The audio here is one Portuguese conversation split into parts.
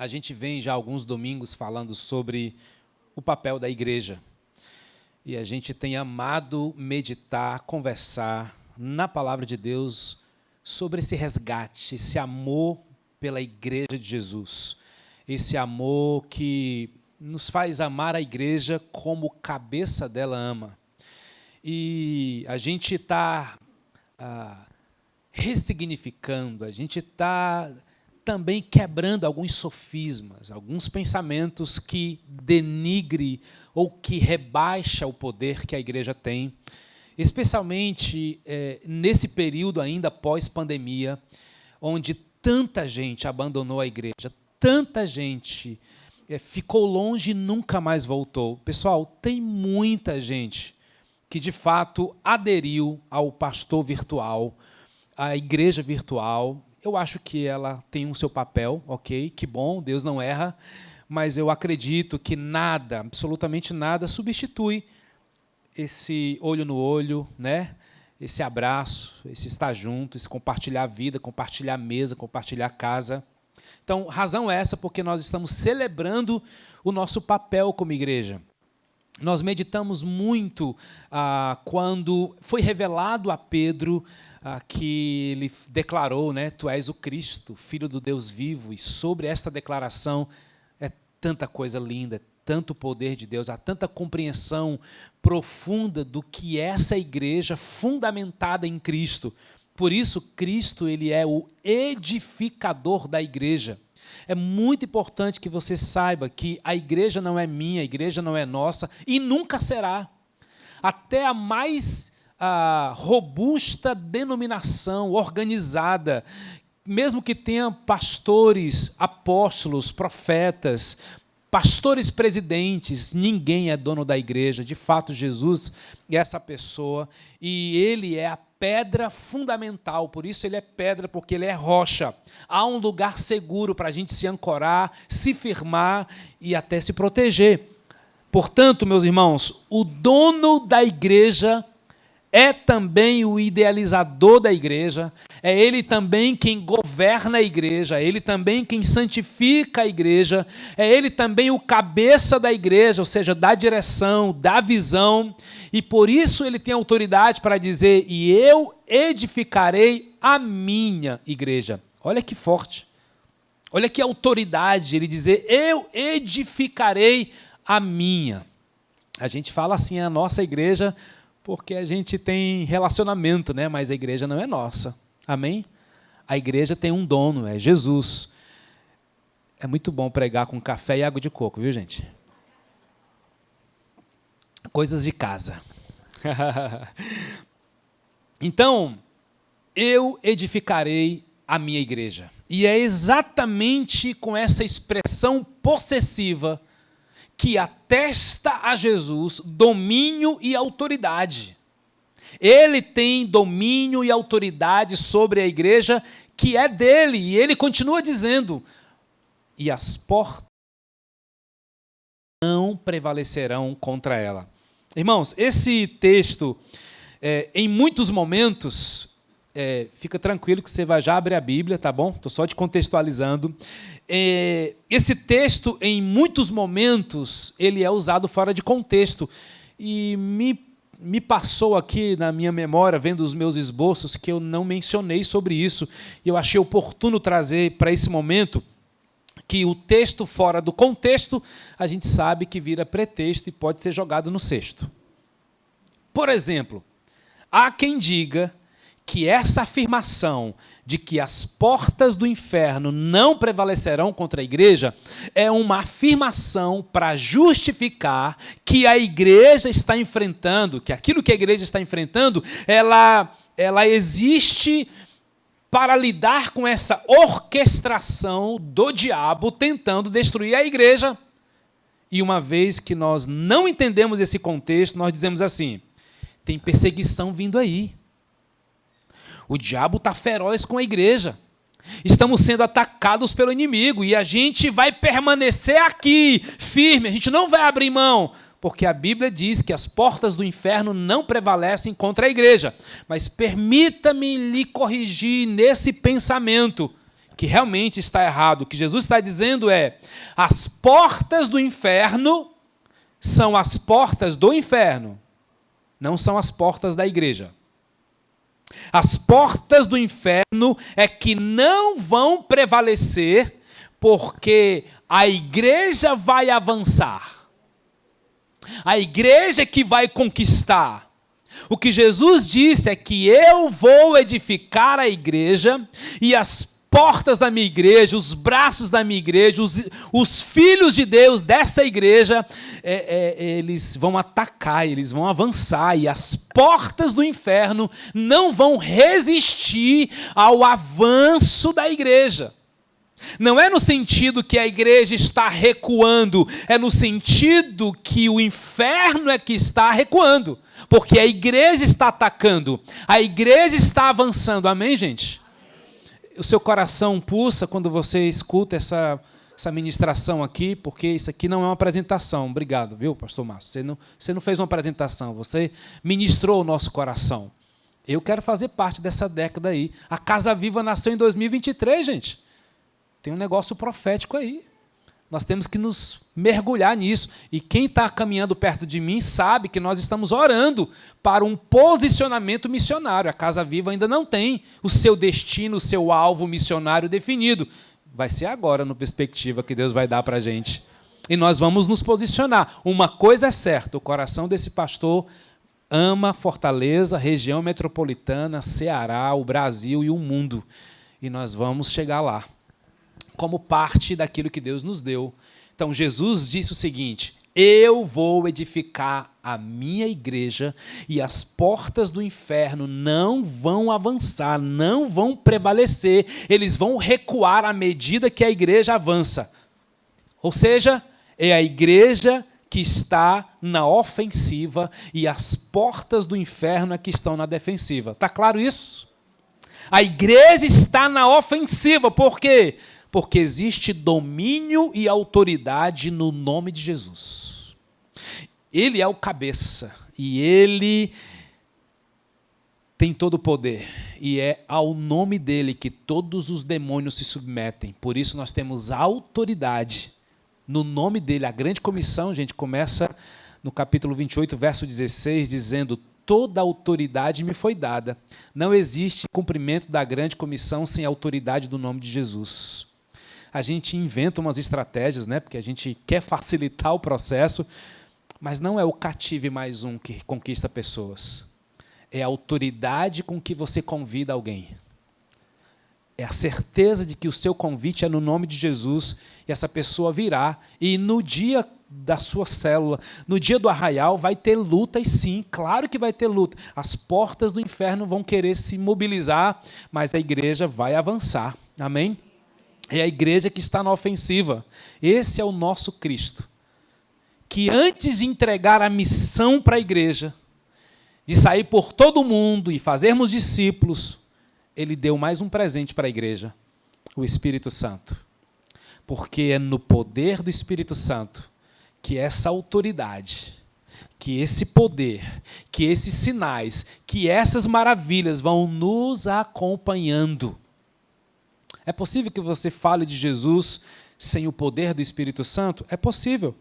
A gente vem já há alguns domingos falando sobre o papel da igreja. E a gente tem amado meditar, conversar na palavra de Deus sobre esse resgate, esse amor pela igreja de Jesus. Esse amor que nos faz amar a igreja como cabeça dela ama. E a gente está ressignificando, a gente está também quebrando alguns sofismas, alguns pensamentos que denigre ou que rebaixa o poder que a igreja tem, especialmente nesse período ainda pós-pandemia, onde tanta gente abandonou a igreja, tanta gente ficou longe e nunca mais voltou. Pessoal, tem muita gente que de fato aderiu ao pastor virtual, à igreja virtual. Eu acho que ela tem o seu papel, ok? Que bom, Deus não erra, mas eu acredito que nada, absolutamente nada, substitui esse olho no olho, né? Esse abraço, esse estar junto, esse compartilhar a vida, compartilhar a mesa, compartilhar a casa. Então, razão é essa porque nós estamos celebrando o nosso papel como igreja. Nós meditamos muito quando foi revelado a Pedro que ele declarou, né, tu és o Cristo, Filho do Deus vivo, e sobre esta declaração é tanta coisa linda, tanto poder de Deus, há tanta compreensão profunda do que é essa igreja fundamentada em Cristo. Por isso, Cristo ele é o edificador da igreja. É muito importante que você saiba que a igreja não é minha, a igreja não é nossa e nunca será. Até a mais robusta denominação, organizada, mesmo que tenha pastores, apóstolos, profetas, pastores presidentes, ninguém é dono da igreja. De fato, Jesus é essa pessoa e ele é a pedra fundamental, por isso ele é pedra, porque ele é rocha. Há um lugar seguro para a gente se ancorar, se firmar e até se proteger. Portanto, meus irmãos, o dono da igreja é também o idealizador da igreja, é ele também quem governa a igreja, é ele também quem santifica a igreja, é ele também o cabeça da igreja, ou seja, da direção, da visão, e por isso ele tem autoridade para dizer, e eu edificarei a minha igreja. Olha que forte, olha que autoridade ele dizer, eu edificarei a minha. A gente fala assim, a nossa igreja, porque a gente tem relacionamento, né? Mas a igreja não é nossa. Amém? A igreja tem um dono, é Jesus. É muito bom pregar com café e água de coco, viu, gente? Coisas de casa. Então, eu edificarei a minha igreja. E é exatamente com essa expressão possessiva que atesta a Jesus domínio e autoridade. Ele tem domínio e autoridade sobre a igreja que é dele, e ele continua dizendo, e as portas não prevalecerão contra ela. Irmãos, esse texto, em muitos momentos, fica tranquilo que você vai já abrir a Bíblia, tá bom? Estou só te contextualizando. Esse texto, em muitos momentos, ele é usado fora de contexto. E me passou aqui na minha memória, vendo os meus esboços, que eu não mencionei sobre isso. E eu achei oportuno trazer para esse momento que o texto fora do contexto, a gente sabe que vira pretexto e pode ser jogado no cesto. Por exemplo, há quem diga que essa afirmação de que as portas do inferno não prevalecerão contra a igreja é uma afirmação para justificar que a igreja está enfrentando, que aquilo que a igreja está enfrentando, ela existe para lidar com essa orquestração do diabo tentando destruir a igreja. E uma vez que nós não entendemos esse contexto, nós dizemos assim, tem perseguição vindo aí. O diabo está feroz com a igreja. Estamos sendo atacados pelo inimigo e a gente vai permanecer aqui, firme, a gente não vai abrir mão, porque a Bíblia diz que as portas do inferno não prevalecem contra a igreja. Mas permita-me lhe corrigir nesse pensamento que realmente está errado. O que Jesus está dizendo é: as portas do inferno são as portas do inferno, não são as portas da igreja. As portas do inferno é que não vão prevalecer, porque a igreja vai avançar. A igreja que vai conquistar. O que Jesus disse é que eu vou edificar a igreja, e as portas da minha igreja, os braços da minha igreja, os filhos de Deus dessa igreja, eles vão atacar, eles vão avançar, e as portas do inferno não vão resistir ao avanço da igreja. Não é no sentido que a igreja está recuando, é no sentido que o inferno é que está recuando, porque a igreja está atacando, a igreja está avançando. Amém, gente? O seu coração pulsa quando você escuta essa ministração aqui, porque isso aqui não é uma apresentação. Obrigado, viu, pastor Márcio? Você não fez uma apresentação, você ministrou o nosso coração. Eu quero fazer parte dessa década aí. A Casa Viva nasceu em 2023, gente. Tem um negócio profético aí. Nós temos que nos mergulhar nisso. E quem está caminhando perto de mim sabe que nós estamos orando para um posicionamento missionário. A Casa Viva ainda não tem o seu destino, o seu alvo missionário definido. Vai ser agora, no perspectiva que Deus vai dar para a gente. E nós vamos nos posicionar. Uma coisa é certa, o coração desse pastor ama Fortaleza, região metropolitana, Ceará, o Brasil e o mundo. E nós vamos chegar lá, como parte daquilo que Deus nos deu. Então, Jesus disse o seguinte: eu vou edificar a minha igreja e as portas do inferno não vão avançar, não vão prevalecer, eles vão recuar à medida que a igreja avança. Ou seja, é a igreja que está na ofensiva e as portas do inferno é que estão na defensiva. Está claro isso? A igreja está na ofensiva, por quê? Porque existe domínio e autoridade no nome de Jesus. Ele é o cabeça e ele tem todo o poder. E é ao nome dele que todos os demônios se submetem. Por isso nós temos autoridade no nome dele. A grande comissão, gente, começa no capítulo 28, verso 16, dizendo: toda autoridade me foi dada. Não existe cumprimento da grande comissão sem a autoridade do nome de Jesus. A gente inventa umas estratégias, né, porque a gente quer facilitar o processo, mas não é o cative mais um que conquista pessoas. É a autoridade com que você convida alguém. É a certeza de que o seu convite é no nome de Jesus, e essa pessoa virá, e no dia da sua célula, no dia do arraial, vai ter luta, e sim, claro que vai ter luta. As portas do inferno vão querer se mobilizar, mas a igreja vai avançar. Amém? É a igreja que está na ofensiva. Esse é o nosso Cristo, que antes de entregar a missão para a igreja, de sair por todo o mundo e fazermos discípulos, ele deu mais um presente para a igreja, o Espírito Santo. Porque é no poder do Espírito Santo que essa autoridade, que esse poder, que esses sinais, que essas maravilhas vão nos acompanhando. É possível que você fale de Jesus sem o poder do Espírito Santo? É possível.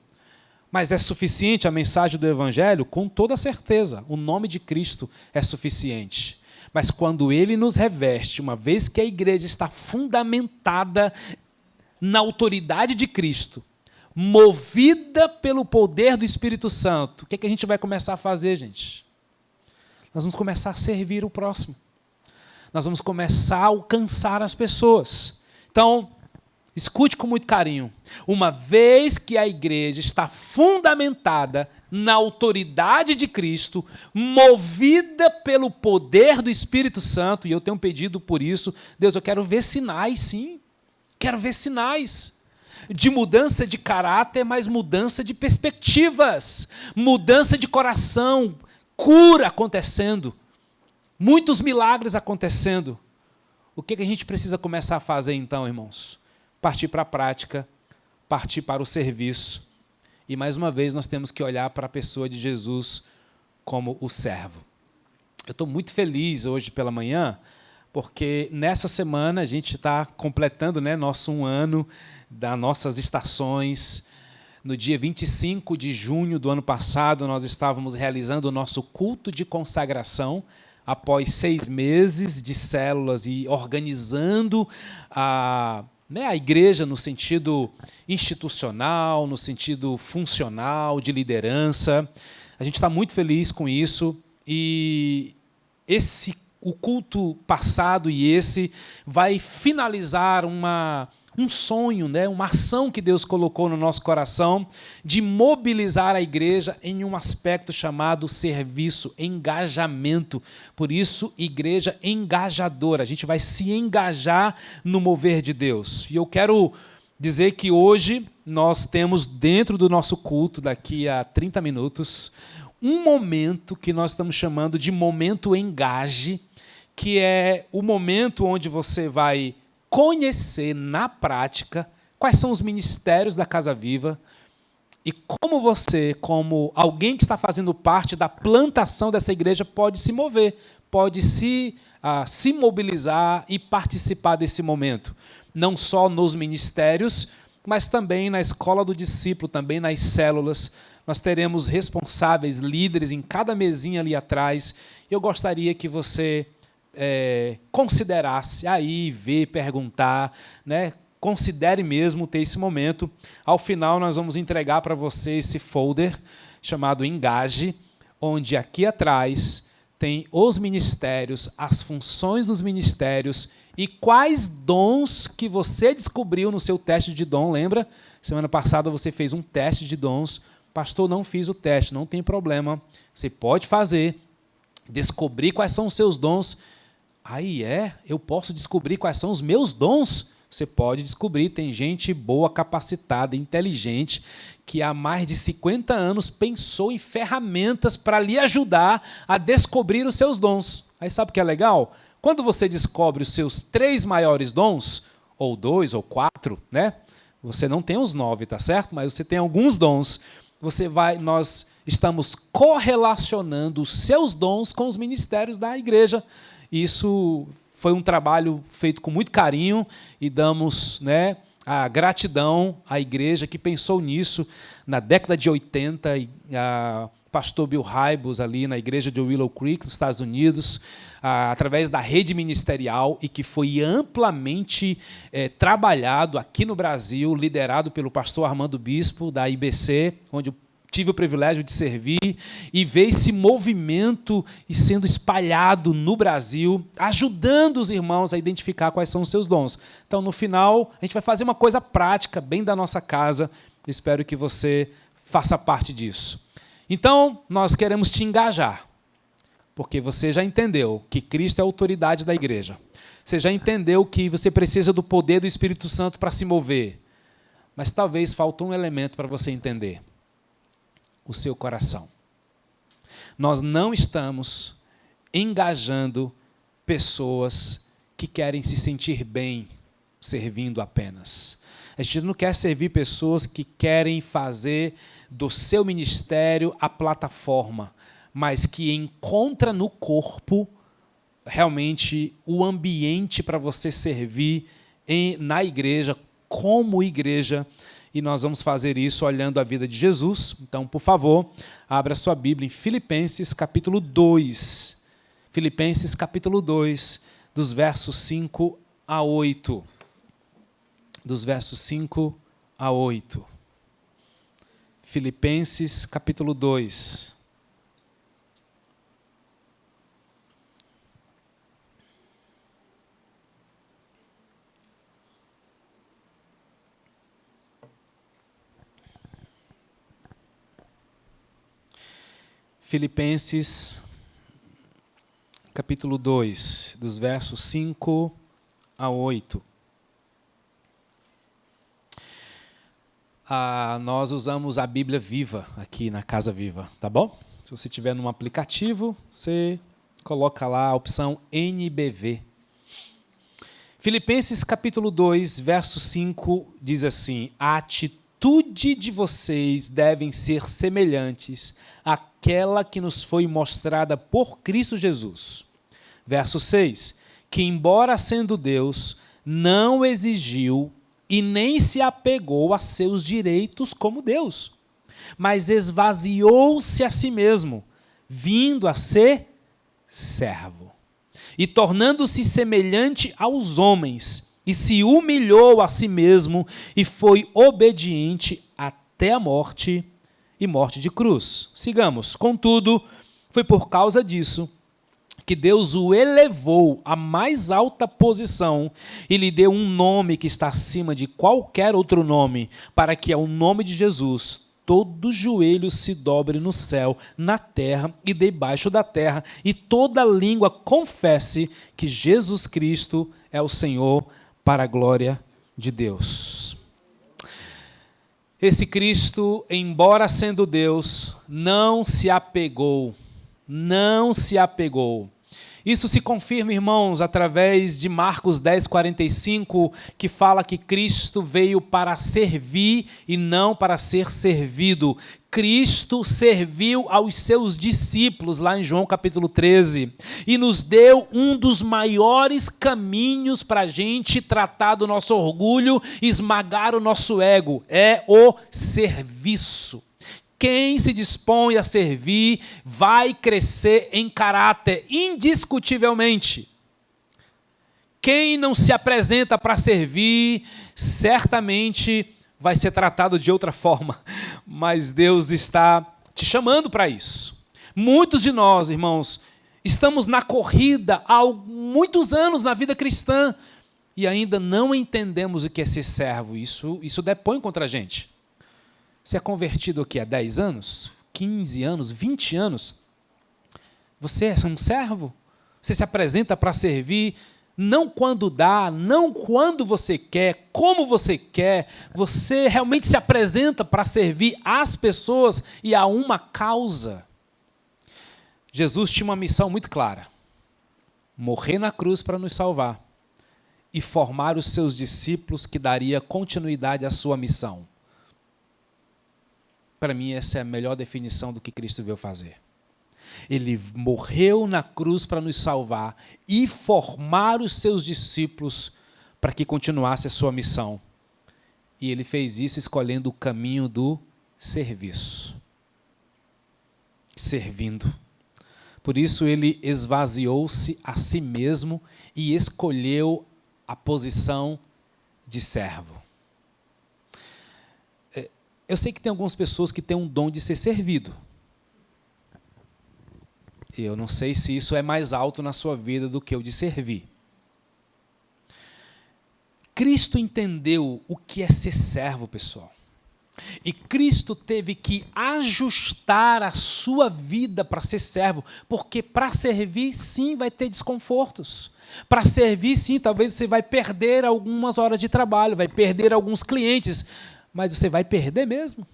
Mas é suficiente a mensagem do Evangelho? Com toda certeza. O nome de Cristo é suficiente. Mas quando ele nos reveste, uma vez que a igreja está fundamentada na autoridade de Cristo, movida pelo poder do Espírito Santo, o que é que a gente vai começar a fazer, gente? Nós vamos começar a servir o próximo. Nós vamos começar a alcançar as pessoas. Então, escute com muito carinho. Uma vez que a igreja está fundamentada na autoridade de Cristo, movida pelo poder do Espírito Santo, e eu tenho pedido por isso: Deus, eu quero ver sinais, sim. Quero ver sinais de mudança de caráter, mas mudança de perspectivas, mudança de coração, cura acontecendo, muitos milagres acontecendo. O que a gente precisa começar a fazer então, irmãos? Partir para a prática, partir para o serviço. E mais uma vez nós temos que olhar para a pessoa de Jesus como o servo. Eu estou muito feliz hoje pela manhã, porque nessa semana a gente está completando, né, nosso 1 ano das nossas estações. No dia 25 de junho do ano passado, nós estávamos realizando o nosso culto de consagração, após 6 meses de células e organizando a igreja no sentido institucional, no sentido funcional, de liderança. A gente está muito feliz com isso e o culto passado e esse vai finalizar um sonho, né, uma ação que Deus colocou no nosso coração de mobilizar a igreja em um aspecto chamado serviço, engajamento. Por isso, igreja engajadora. A gente vai se engajar no mover de Deus. E eu quero dizer que hoje nós temos dentro do nosso culto, daqui a 30 minutos, um momento que nós estamos chamando de momento engaje, que é o momento onde você vai conhecer na prática quais são os ministérios da Casa Viva e como você, como alguém que está fazendo parte da plantação dessa igreja, pode se mover, pode se mobilizar e participar desse momento. Não só nos ministérios, mas também na escola do discípulo, também nas células. Nós teremos responsáveis, líderes em cada mesinha ali atrás. Eu gostaria que você considerasse aí, ver, perguntar, né? Considere mesmo ter esse momento. Ao final, nós vamos entregar para você esse folder chamado Engaje, onde aqui atrás tem os ministérios, as funções dos ministérios e quais dons que você descobriu no seu teste de dom. Lembra? Semana passada você fez um teste de dons. Pastor, não fiz o teste, não tem problema. Você pode fazer, descobrir quais são os seus dons. Aí eu posso descobrir quais são os meus dons? Você pode descobrir, tem gente boa, capacitada, inteligente, que há mais de 50 anos pensou em ferramentas para lhe ajudar a descobrir os seus dons. Aí sabe o que é legal? Quando você descobre os seus 3 maiores dons, ou 2 ou 4, né? Você não tem os 9, tá certo? Mas você tem alguns dons. Nós estamos correlacionando os seus dons com os ministérios da igreja. Isso foi um trabalho feito com muito carinho e damos, né, a gratidão à igreja que pensou nisso na década de 80, pastor Bill Hybels ali na igreja de Willow Creek, nos Estados Unidos, através da rede ministerial e que foi amplamente trabalhado aqui no Brasil, liderado pelo pastor Armando Bispo, da IBC, onde eu tive o privilégio de servir e ver esse movimento e sendo espalhado no Brasil, ajudando os irmãos a identificar quais são os seus dons. Então, no final, a gente vai fazer uma coisa prática, bem da nossa casa. Espero que você faça parte disso. Então, nós queremos te engajar, porque você já entendeu que Cristo é a autoridade da igreja. Você já entendeu que você precisa do poder do Espírito Santo para se mover. Mas talvez falta um elemento para você entender. O seu coração. Nós não estamos engajando pessoas que querem se sentir bem servindo apenas. A gente não quer servir pessoas que querem fazer do seu ministério a plataforma, mas que encontra no corpo realmente o ambiente para você servir na igreja, como igreja. E nós vamos fazer isso olhando a vida de Jesus. Então, por favor, abra sua Bíblia em Filipenses capítulo 2. Filipenses capítulo 2, dos versos 5 a 8. Dos versos 5 a 8. Filipenses capítulo 2. Filipenses, capítulo 2, dos versos 5 a 8. Nós usamos a Bíblia Viva aqui na Casa Viva, tá bom? Se você tiver num aplicativo, você coloca lá a opção NBV. Filipenses, capítulo 2, verso 5, diz assim: a atitude de vocês devem ser semelhantes àquela que nos foi mostrada por Cristo Jesus. Verso 6, que, embora sendo Deus, não exigiu e nem se apegou a seus direitos como Deus, mas esvaziou-se a si mesmo, vindo a ser servo, e tornando-se semelhante aos homens, e se humilhou a si mesmo, e foi obediente até a morte, e morte de cruz. Sigamos. Contudo, foi por causa disso que Deus o elevou à mais alta posição e lhe deu um nome que está acima de qualquer outro nome, para que ao nome de Jesus todo joelho se dobre no céu, na terra e debaixo da terra, e toda língua confesse que Jesus Cristo é o Senhor, para a glória de Deus. Esse Cristo, embora sendo Deus, não se apegou. Isso se confirma, irmãos, através de Marcos 10:45, que fala que Cristo veio para servir e não para ser servido. Cristo serviu aos seus discípulos, lá em João capítulo 13, e nos deu um dos maiores caminhos para a gente tratar do nosso orgulho, esmagar o nosso ego, é o serviço. Quem se dispõe a servir vai crescer em caráter, indiscutivelmente. Quem não se apresenta para servir, certamente vai ser tratado de outra forma, mas Deus está te chamando para isso. Muitos de nós, irmãos, estamos na corrida há muitos anos na vida cristã e ainda não entendemos o que é ser servo. Isso depõe contra a gente. Você é convertido aqui há 10 anos, 15 anos, 20 anos? Você é um servo? Você se apresenta para servir, não quando dá, não quando você quer, como você quer. Você realmente se apresenta para servir às pessoas e a uma causa. Jesus tinha uma missão muito clara: morrer na cruz para nos salvar e formar os seus discípulos, que daria continuidade à sua missão. Para mim, essa é a melhor definição do que Cristo veio fazer. Ele morreu na cruz para nos salvar e formar os seus discípulos para que continuasse a sua missão. E ele fez isso escolhendo o caminho do serviço. Servindo. Por isso ele esvaziou-se a si mesmo e escolheu a posição de servo. Eu sei que tem algumas pessoas que têm um dom de ser servido. Eu não sei se isso é mais alto na sua vida do que o de servir. Cristo entendeu o que é ser servo, pessoal. E Cristo teve que ajustar a sua vida para ser servo, porque para servir, sim, vai ter desconfortos. Para servir, sim, talvez você vai perder algumas horas de trabalho, vai perder alguns clientes, mas você vai perder mesmo?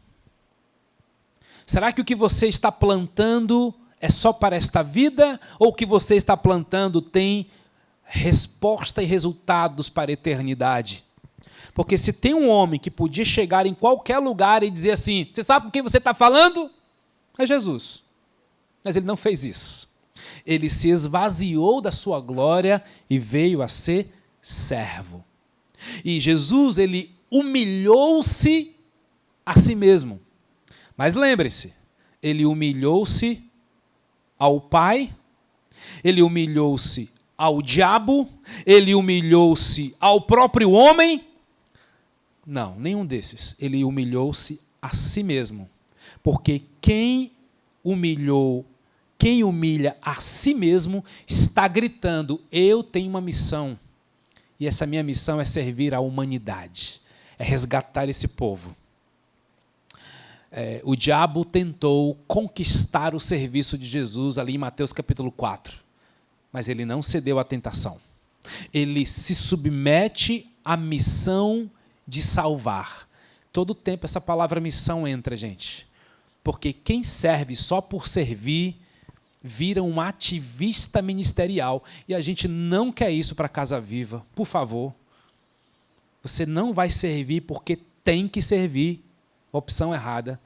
Será que o que você está plantando é só para esta vida, ou o que você está plantando tem resposta e resultados para a eternidade? Porque se tem um homem que podia chegar em qualquer lugar e dizer assim: você sabe com quem você está falando? É Jesus. Mas ele não fez isso. Ele se esvaziou da sua glória e veio a ser servo. E Jesus, ele humilhou-se a si mesmo. Mas lembre-se, ele humilhou-se ao Pai, ele humilhou-se ao diabo, ele humilhou-se ao próprio homem. Não, nenhum desses. Ele humilhou-se a si mesmo. Porque quem humilha a si mesmo está gritando: eu tenho uma missão. E essa minha missão é servir à humanidade. É resgatar esse povo. O diabo tentou conquistar o serviço de Jesus ali em Mateus capítulo 4. Mas ele não cedeu à tentação. Ele se submete à missão de salvar. Todo tempo essa palavra missão entra, gente. Porque quem serve só por servir vira um ativista ministerial. E a gente não quer isso para Casa Viva. Por favor. Você não vai servir porque tem que servir. Opção errada.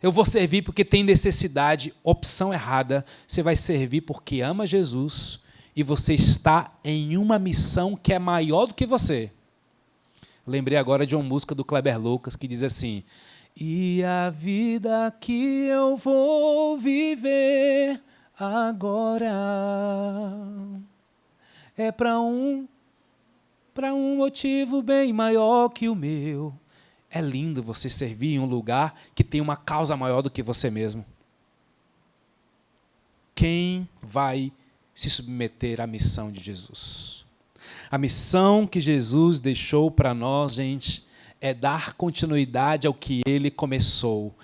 Eu vou servir porque tem necessidade. Opção errada. Você vai servir porque ama Jesus e você está em uma missão que é maior do que você. Lembrei agora de uma música do Kleber Lucas que diz assim: e a vida que eu vou viver agora é para um motivo bem maior que o meu. É lindo você servir em um lugar que tem uma causa maior do que você mesmo. Quem vai se submeter à missão de Jesus? A missão que Jesus deixou para nós, gente, é dar continuidade ao que ele começou.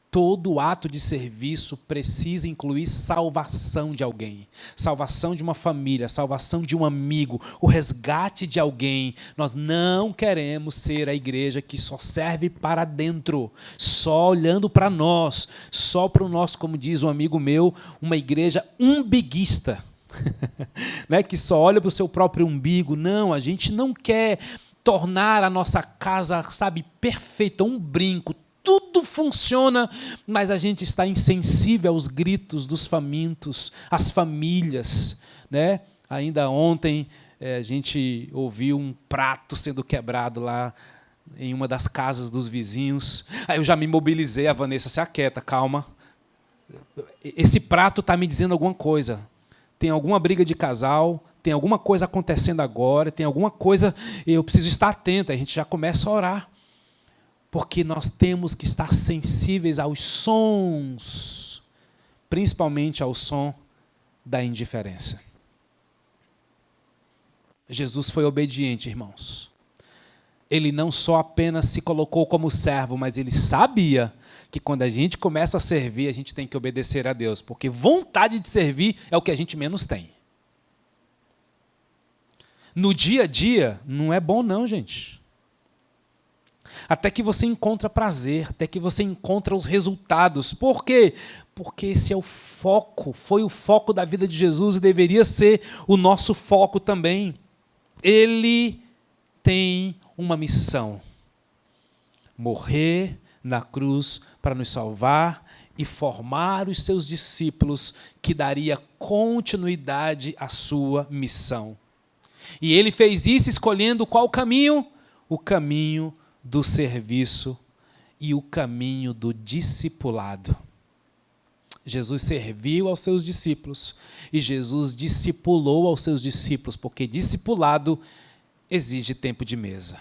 Todo ato de serviço precisa incluir salvação de alguém, salvação de uma família, salvação de um amigo, o resgate de alguém. Nós não queremos ser a igreja que só serve para dentro, só olhando para nós, só para o nosso, como diz um amigo meu, uma igreja umbiguista, né? Que só olha para o seu próprio umbigo. Não, a gente não quer tornar a nossa casa, sabe, perfeita, um brinco. Tudo funciona, mas a gente está insensível aos gritos dos famintos, às famílias, né? Ainda ontem a gente ouviu um prato sendo quebrado lá em uma das casas dos vizinhos. Aí eu já me mobilizei, a Vanessa, se aquieta, calma. Esse prato está me dizendo alguma coisa. Tem alguma briga de casal, tem alguma coisa acontecendo agora, tem alguma coisa, eu preciso estar atento. Aí a gente já começa a orar. Porque nós temos que estar sensíveis aos sons, principalmente ao som da indiferença. Jesus foi obediente, irmãos. Ele não só apenas se colocou como servo, mas ele sabia que quando a gente começa a servir, a gente tem que obedecer a Deus, porque vontade de servir é o que a gente menos tem. No dia a dia, não é bom não, gente. Até que você encontra prazer, até que você encontra os resultados. Por quê? Porque esse é o foco, foi o foco da vida de Jesus e deveria ser o nosso foco também. Ele tem uma missão: morrer na cruz para nos salvar e formar os seus discípulos, que daria continuidade à sua missão. E ele fez isso escolhendo qual caminho? O caminho do serviço e o caminho do discipulado. Jesus serviu aos seus discípulos e Jesus discipulou aos seus discípulos, porque discipulado exige tempo de mesa.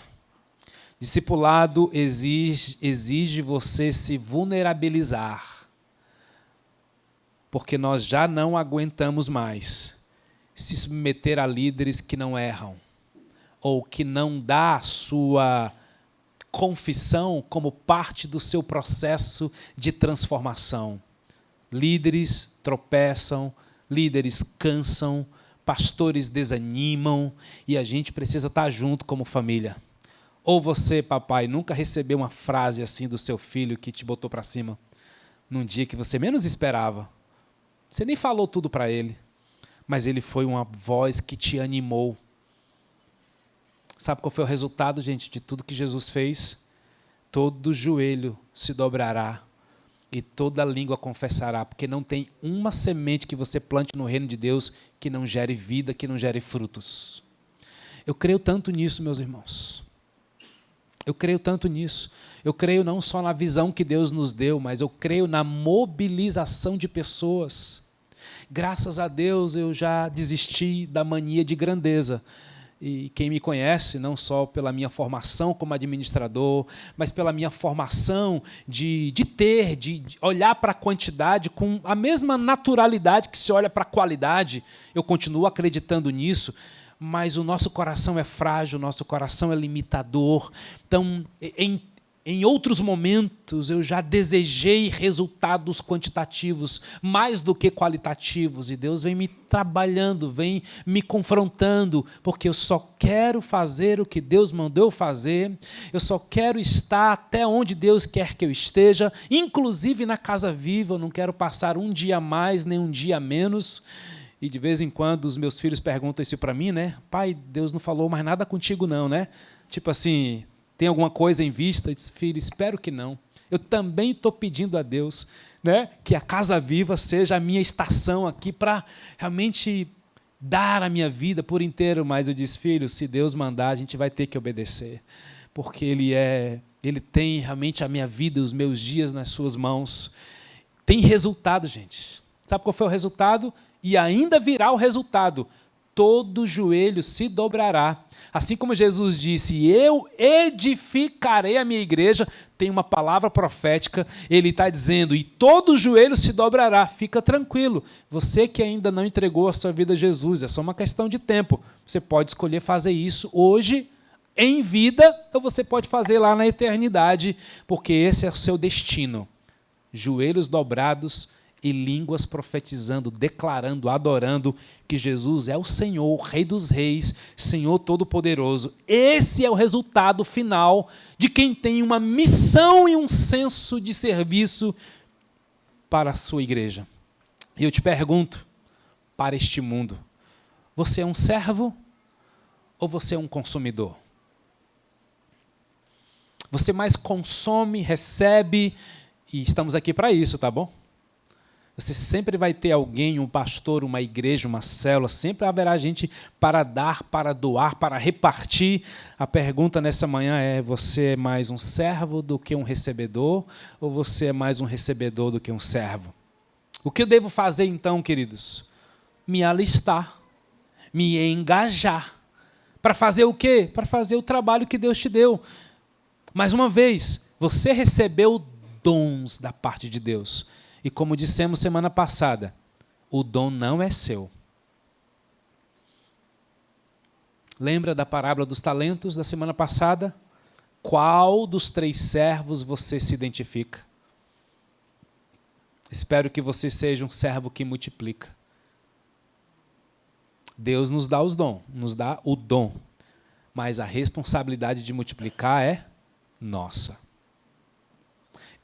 Discipulado exige você se vulnerabilizar, porque nós já não aguentamos mais se submeter a líderes que não erram ou que não dá a sua confissão como parte do seu processo de transformação. Líderes tropeçam, líderes cansam, pastores desanimam e a gente precisa estar junto como família. Ou você, papai, nunca recebeu uma frase assim do seu filho que te botou para cima num dia que você menos esperava. Você nem falou tudo para ele, mas ele foi uma voz que te animou. Sabe qual foi o resultado, gente, de tudo que Jesus fez? Todo joelho se dobrará e toda língua confessará, porque não tem uma semente que você plante no reino de Deus que não gere vida, que não gere frutos. Eu creio tanto nisso, meus irmãos. Eu creio tanto nisso. Eu creio não só na visão que Deus nos deu, mas eu creio na mobilização de pessoas. Graças a Deus eu já desisti da mania de grandeza. E quem me conhece, não só pela minha formação como administrador, mas pela minha formação de olhar para a quantidade com a mesma naturalidade que se olha para a qualidade, eu continuo acreditando nisso, mas o nosso coração é frágil, o nosso coração é limitador. Então, em outros momentos, eu já desejei resultados quantitativos mais do que qualitativos. E Deus vem me trabalhando, vem me confrontando, porque eu só quero fazer o que Deus mandou eu fazer, eu só quero estar até onde Deus quer que eu esteja, inclusive na Casa Viva. Eu não quero passar um dia a mais, nem um dia a menos. E de vez em quando os meus filhos perguntam isso para mim, né? Pai, Deus não falou mais nada contigo não, né? Tipo assim, tem alguma coisa em vista? Eu disse, filho, espero que não. Eu também estou pedindo a Deus, né, que a Casa Viva seja a minha estação aqui para realmente dar a minha vida por inteiro, mas eu disse, filho, se Deus mandar, a gente vai ter que obedecer, porque Ele tem realmente a minha vida, os meus dias nas suas mãos. Tem resultado, gente. Sabe qual foi o resultado? E ainda virá o resultado. Todo joelho se dobrará. Assim como Jesus disse, eu edificarei a minha igreja, tem uma palavra profética, ele está dizendo, e todo joelho se dobrará. Fica tranquilo. Você que ainda não entregou a sua vida a Jesus, é só uma questão de tempo. Você pode escolher fazer isso hoje, em vida, ou você pode fazer lá na eternidade, porque esse é o seu destino. Joelhos dobrados e línguas profetizando, declarando, adorando que Jesus é o Senhor, o Rei dos Reis, Senhor Todo-Poderoso. Esse é o resultado final de quem tem uma missão e um senso de serviço para a sua igreja. E eu te pergunto, para este mundo, você é um servo ou você é um consumidor? Você mais consome, recebe, e estamos aqui para isso, tá bom? Você sempre vai ter alguém, um pastor, uma igreja, uma célula, sempre haverá gente para dar, para doar, para repartir. A pergunta nessa manhã é, você é mais um servo do que um recebedor, ou você é mais um recebedor do que um servo? O que eu devo fazer então, queridos? Me alistar, me engajar. Para fazer o quê? Para fazer o trabalho que Deus te deu. Mais uma vez, você recebeu dons da parte de Deus. E como dissemos semana passada, o dom não é seu. Lembra da parábola dos talentos da semana passada? Qual dos 3 servos você se identifica? Espero que você seja um servo que multiplica. Deus nos dá os dons, nos dá o dom, mas a responsabilidade de multiplicar é nossa.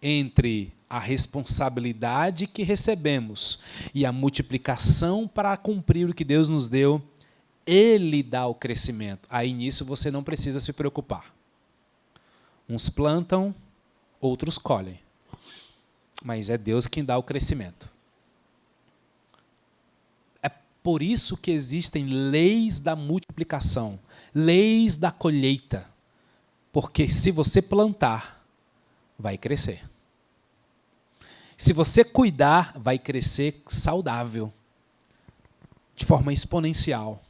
Entre a responsabilidade que recebemos e a multiplicação para cumprir o que Deus nos deu, Ele dá o crescimento. Aí nisso você não precisa se preocupar. Uns plantam, outros colhem. Mas é Deus quem dá o crescimento. É por isso que existem leis da multiplicação, leis da colheita. Porque se você plantar, vai crescer. Se você cuidar, vai crescer saudável, de forma exponencial.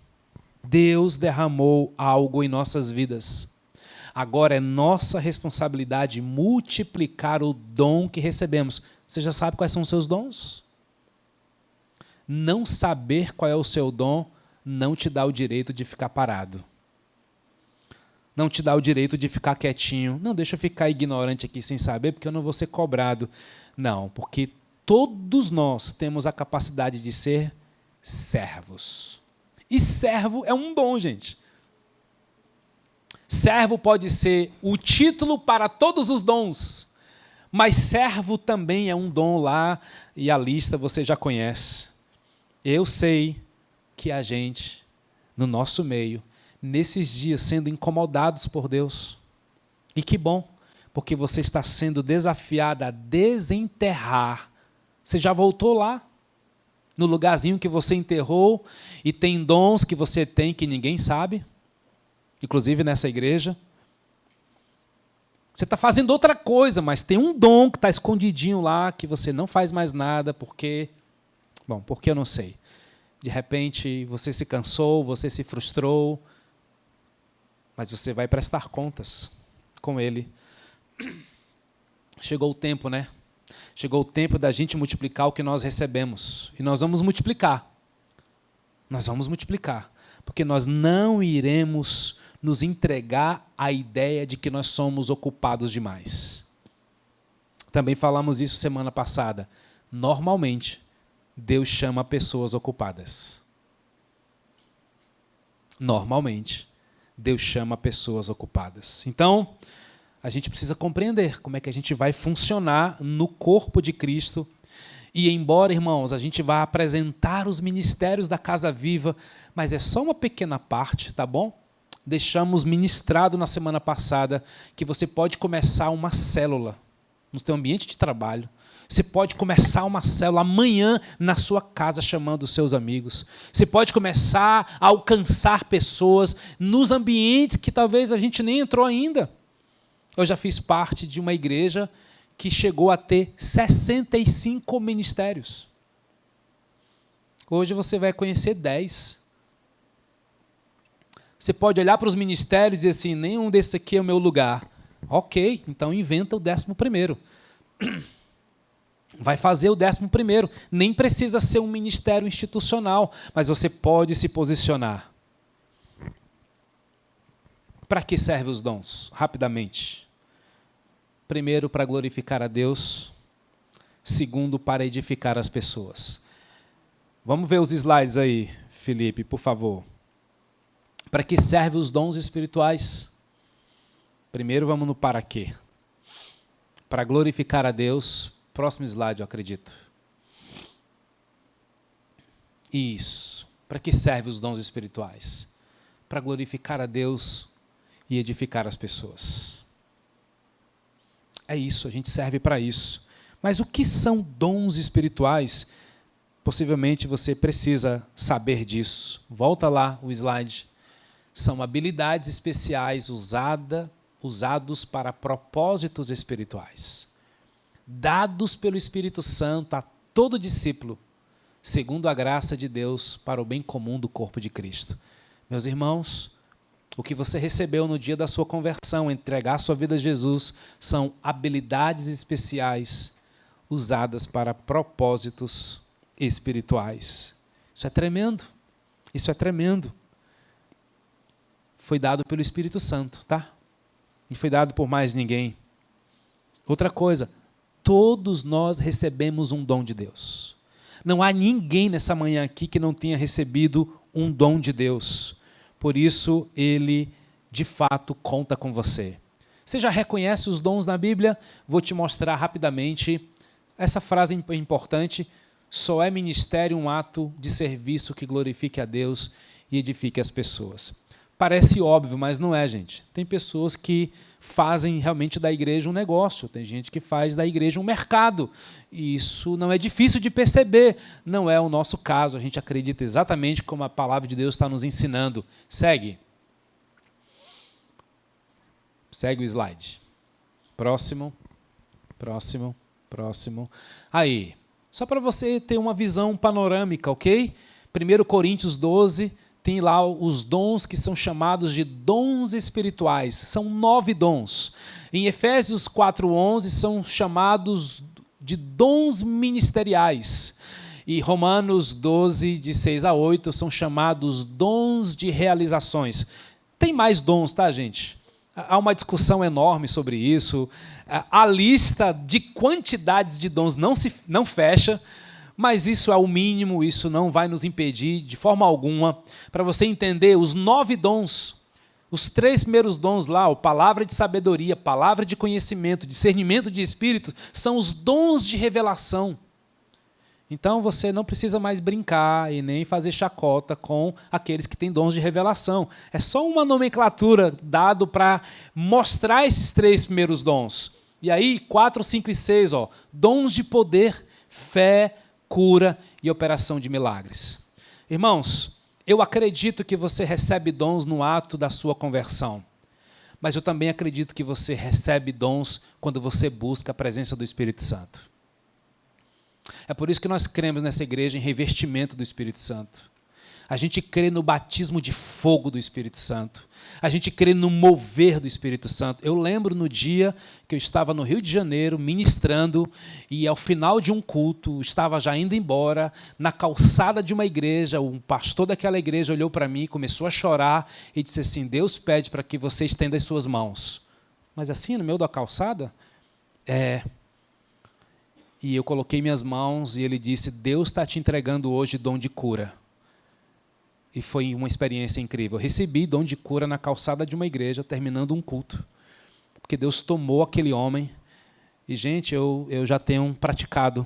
Deus derramou algo em nossas vidas. Agora é nossa responsabilidade multiplicar o dom que recebemos. Você já sabe quais são os seus dons? Não saber qual é o seu dom não te dá o direito de ficar parado. Não te dá o direito de ficar quietinho. Não, deixa eu ficar ignorante aqui sem saber, porque eu não vou ser cobrado. Não, porque todos nós temos a capacidade de ser servos. E servo é um dom, gente. Servo pode ser o título para todos os dons, mas servo também é um dom lá, e a lista você já conhece. Eu sei que a gente, no nosso meio, nesses dias sendo incomodados por Deus. E que bom, porque você está sendo desafiado a desenterrar. Você já voltou lá, no lugarzinho que você enterrou, e tem dons que você tem que ninguém sabe, inclusive nessa igreja. Você está fazendo outra coisa, mas tem um dom que está escondidinho lá, que você não faz mais nada, porque eu não sei. De repente, você se cansou, você se frustrou, mas você vai prestar contas com Ele. Chegou o tempo, né? Chegou o tempo da gente multiplicar o que nós recebemos. E nós vamos multiplicar. Nós vamos multiplicar. Porque nós não iremos nos entregar à ideia de que nós somos ocupados demais. Também falamos isso semana passada. Normalmente, Deus chama pessoas ocupadas. Normalmente, Deus chama pessoas ocupadas. Então, a gente precisa compreender como é que a gente vai funcionar no corpo de Cristo. E embora, irmãos, a gente vá apresentar os ministérios da Casa Viva, mas é só uma pequena parte, tá bom? Deixamos ministrado na semana passada que você pode começar uma célula no teu ambiente de trabalho. Você pode começar uma célula amanhã na sua casa, chamando os seus amigos. Você pode começar a alcançar pessoas nos ambientes que talvez a gente nem entrou ainda. Eu já fiz parte de uma igreja que chegou a ter 65 ministérios. Hoje você vai conhecer 10. Você pode olhar para os ministérios e dizer assim, nenhum desses aqui é o meu lugar. Ok, então inventa o 11º. Vai fazer o 11º. Nem precisa ser um ministério institucional, mas você pode se posicionar. Para que servem os dons? Rapidamente. Primeiro, para glorificar a Deus. Segundo, para edificar as pessoas. Vamos ver os slides aí, Felipe, por favor. Para que servem os dons espirituais? Primeiro, vamos no para quê. Para glorificar a Deus. Próximo slide, eu acredito. Isso. Para que servem os dons espirituais? Para glorificar a Deus e edificar as pessoas. É isso, a gente serve para isso. Mas o que são dons espirituais? Possivelmente você precisa saber disso. Volta lá o slide. São habilidades especiais usados para propósitos espirituais, dados pelo Espírito Santo a todo discípulo, segundo a graça de Deus, para o bem comum do corpo de Cristo. Meus irmãos, o que você recebeu no dia da sua conversão, entregar sua vida a Jesus, são habilidades especiais usadas para propósitos espirituais. Isso é tremendo. Isso é tremendo. Foi dado pelo Espírito Santo, tá? Não foi dado por mais ninguém. Outra coisa, todos nós recebemos um dom de Deus. Não há ninguém nessa manhã aqui que não tenha recebido um dom de Deus. Por isso, ele, de fato, conta com você. Você já reconhece os dons na Bíblia? Vou te mostrar rapidamente. Essa frase é importante. Só é ministério um ato de serviço que glorifique a Deus e edifique as pessoas. Parece óbvio, mas não é, gente. Tem pessoas que fazem realmente da igreja um negócio, tem gente que faz da igreja um mercado. E isso não é difícil de perceber, não é o nosso caso. A gente acredita exatamente como a palavra de Deus está nos ensinando. Segue. Segue o slide. Próximo, próximo, próximo. Aí, só para você ter uma visão panorâmica, ok? 1 Coríntios 12... tem lá os dons que são chamados de dons espirituais. São 9 dons. Em Efésios 4:11 são chamados de dons ministeriais. E Romanos 12, de 6-8, são chamados dons de realizações. Tem mais dons, tá, gente? Há uma discussão enorme sobre isso. A lista de quantidades de dons não fecha. Mas isso é o mínimo, isso não vai nos impedir de forma alguma. Para você entender, os 9 dons, os 3 primeiros dons lá, palavra de sabedoria, palavra de conhecimento, discernimento de espírito, são os dons de revelação. Então você não precisa mais brincar e nem fazer chacota com aqueles que têm dons de revelação. É só uma nomenclatura dada para mostrar esses 3 primeiros dons. E aí, 4, 5 e 6, dons de poder, fé, cura e operação de milagres. Irmãos, eu acredito que você recebe dons no ato da sua conversão, mas eu também acredito que você recebe dons quando você busca a presença do Espírito Santo. É por isso que nós cremos nessa igreja em revestimento do Espírito Santo. A gente crê no batismo de fogo do Espírito Santo. A gente crê no mover do Espírito Santo. Eu lembro no dia que eu estava no Rio de Janeiro ministrando e ao final de um culto, estava já indo embora, na calçada de uma igreja, um pastor daquela igreja olhou para mim, começou a chorar e disse assim, Deus pede para que você estenda as suas mãos. Mas assim, no meio da calçada? E eu coloquei minhas mãos e ele disse, Deus está te entregando hoje dom de cura. E foi uma experiência incrível. Eu recebi dom de cura na calçada de uma igreja, terminando um culto. Porque Deus tomou aquele homem. E, gente, eu já tenho praticado.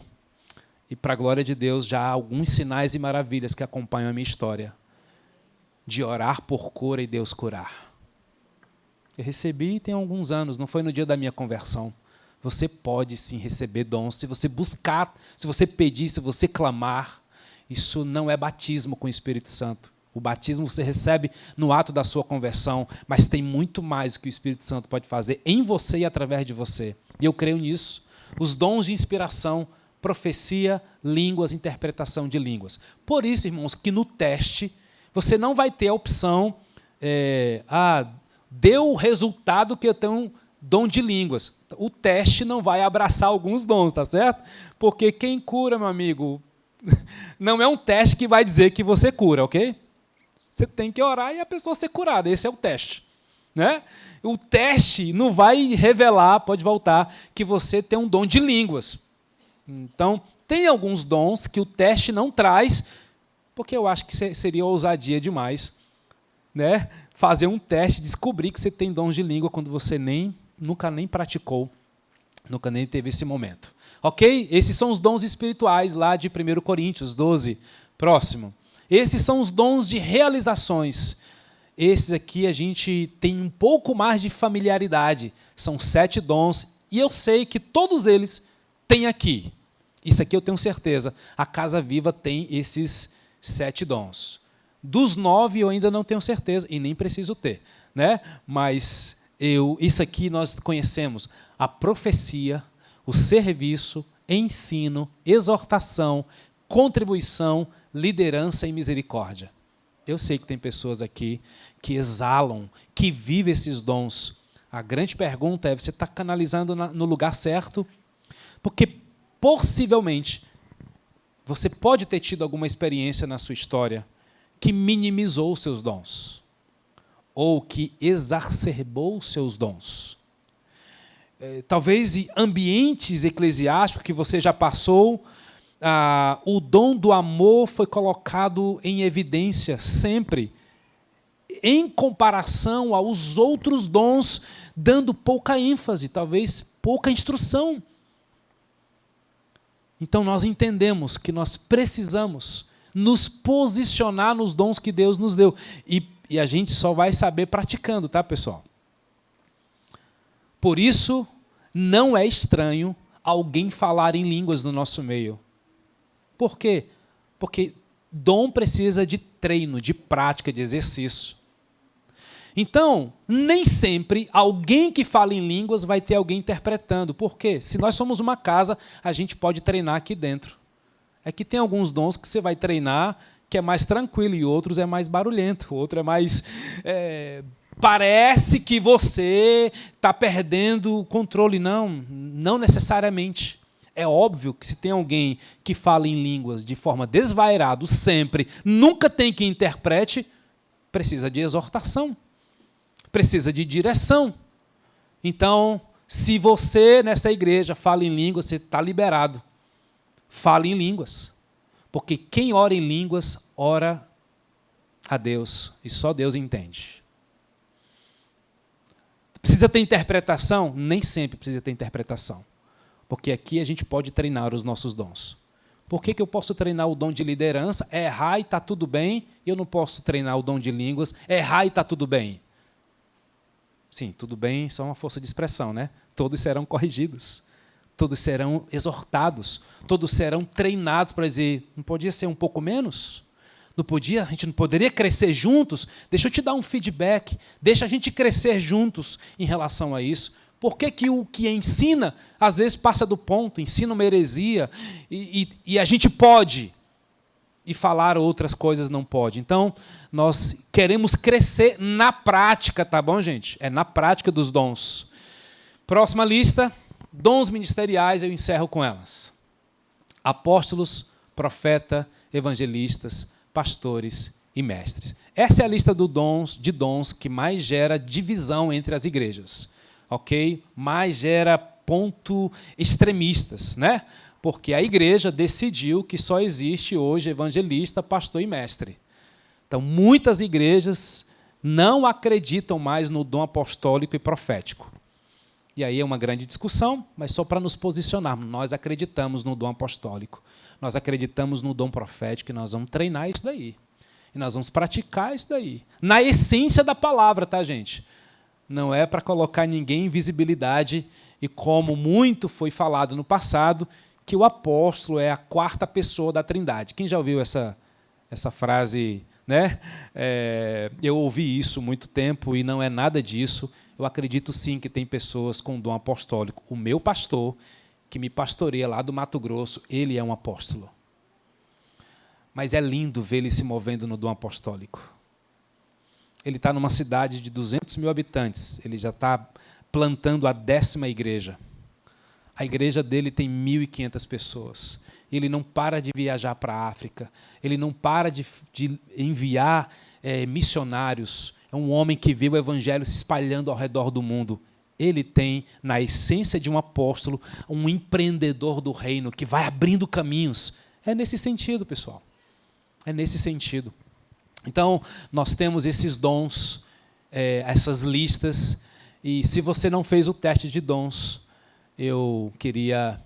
E, para a glória de Deus, já há alguns sinais e maravilhas que acompanham a minha história. De orar por cura e Deus curar. Eu recebi tem alguns anos, não foi no dia da minha conversão. Você pode sim receber dons se você buscar, se você pedir, se você clamar. Isso não é batismo com o Espírito Santo. O batismo você recebe no ato da sua conversão, mas tem muito mais que o Espírito Santo pode fazer em você e através de você. E eu creio nisso. Os dons de inspiração, profecia, línguas, interpretação de línguas. Por isso, irmãos, que no teste você não vai ter a opção, deu o resultado que eu tenho um dom de línguas. O teste não vai abraçar alguns dons, tá certo? Porque quem cura, meu amigo, não é um teste que vai dizer que você cura, ok? Você tem que orar e a pessoa ser curada. Esse é o teste, né? O teste não vai revelar, pode voltar, que você tem um dom de línguas. Então, tem alguns dons que o teste não traz, porque eu acho que seria ousadia demais, né? Fazer um teste, descobrir que você tem dons de língua quando você nunca nem praticou, nunca nem teve esse momento. Ok? Esses são os dons espirituais lá de 1 Coríntios 12. Próximo. Esses são os dons de realizações. Esses aqui a gente tem um pouco mais de familiaridade. São 7 dons. E eu sei que todos eles têm aqui. Isso aqui eu tenho certeza. A Casa Viva tem esses 7 dons. Dos 9 eu ainda não tenho certeza. E nem preciso ter, né? Mas isso aqui nós conhecemos. A profecia, o serviço, ensino, exortação, contribuição, liderança e misericórdia. Eu sei que tem pessoas aqui que exalam, que vivem esses dons. A grande pergunta é, você está canalizando no lugar certo? Porque, possivelmente, você pode ter tido alguma experiência na sua história que minimizou os seus dons, ou que exacerbou os seus dons. Talvez em ambientes eclesiásticos que você já passou, o dom do amor foi colocado em evidência sempre, em comparação aos outros dons, dando pouca ênfase, talvez pouca instrução. Então nós entendemos que nós precisamos nos posicionar nos dons que Deus nos deu. E a gente só vai saber praticando, tá, pessoal? Por isso, não é estranho alguém falar em línguas no nosso meio. Por quê? Porque dom precisa de treino, de prática, de exercício. Então, nem sempre alguém que fala em línguas vai ter alguém interpretando. Por quê? Se nós somos uma casa, a gente pode treinar aqui dentro. É que tem alguns dons que você vai treinar que é mais tranquilo e outros é mais barulhento. O outro é mais... parece que você está perdendo o controle. Não necessariamente. É óbvio que se tem alguém que fala em línguas de forma desvairada, sempre, nunca tem quem interprete, precisa de exortação, precisa de direção. Então, se você nessa igreja fala em línguas, você está liberado. Fale em línguas. Porque quem ora em línguas, ora a Deus, e só Deus entende. Precisa ter interpretação? Nem sempre precisa ter interpretação. Porque aqui a gente pode treinar os nossos dons. Por que eu posso treinar o dom de liderança, errar e está tudo bem, e eu não posso treinar o dom de línguas, errar e está tudo bem? Sim, tudo bem, só uma força de expressão, né? Todos serão corrigidos, todos serão exortados, todos serão treinados para dizer, não podia ser um pouco menos? A gente não poderia crescer juntos? Deixa eu te dar um feedback, deixa a gente crescer juntos em relação a isso. Por que o que ensina, às vezes, passa do ponto, ensina uma heresia, e a gente pode, e falar outras coisas não pode. Então, nós queremos crescer na prática, tá bom, gente? É na prática dos dons. Próxima lista, dons ministeriais, eu encerro com elas. Apóstolos, profeta, evangelistas, pastores e mestres. Essa é a lista de dons que mais gera divisão entre as igrejas. Ok? Mas gera ponto extremistas, né? Porque a igreja decidiu que só existe hoje evangelista, pastor e mestre. Então, muitas igrejas não acreditam mais no dom apostólico e profético. E aí é uma grande discussão, mas só para nos posicionarmos. Nós acreditamos no dom apostólico, nós acreditamos no dom profético e nós vamos treinar isso daí. E nós vamos praticar isso daí. Na essência da palavra, tá, gente? Não é para colocar ninguém em visibilidade E como muito foi falado no passado, que o apóstolo é a quarta pessoa da Trindade. Quem já ouviu essa frase, né? Eu ouvi isso há muito tempo e não é nada disso. Eu acredito sim que tem pessoas com dom apostólico. O meu pastor, que me pastoreia lá do Mato Grosso, ele é um apóstolo. Mas é lindo ver ele se movendo no dom apostólico. Ele está numa cidade de 200 mil habitantes. Ele já está plantando a 10ª igreja. A igreja dele tem 1.500 pessoas. Ele não para de viajar para a África. Ele não para de enviar missionários. É um homem que vê o evangelho se espalhando ao redor do mundo. Ele tem, na essência de um apóstolo, um empreendedor do reino que vai abrindo caminhos. É nesse sentido, pessoal. É nesse sentido. Então, nós temos esses dons, essas listas, e se você não fez o teste de dons, eu queria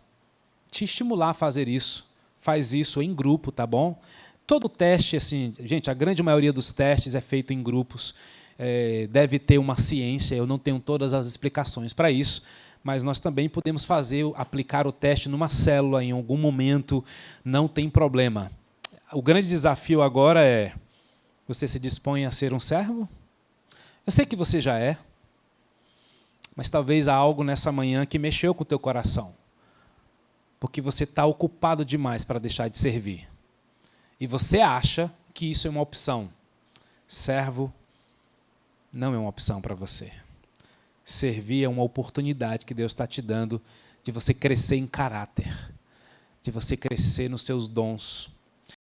te estimular a fazer isso. Faz isso em grupo, tá bom? Todo teste, assim, gente, a grande maioria dos testes é feito em grupos. Deve ter uma ciência, eu não tenho todas as explicações para isso, mas nós também podemos aplicar o teste numa célula em algum momento, não tem problema. O grande desafio agora é: você se dispõe a ser um servo? Eu sei que você já é, mas talvez há algo nessa manhã que mexeu com o teu coração, porque você está ocupado demais para deixar de servir. E você acha que isso é uma opção. Servo não é uma opção para você. Servir é uma oportunidade que Deus está te dando de você crescer em caráter, de você crescer nos seus dons.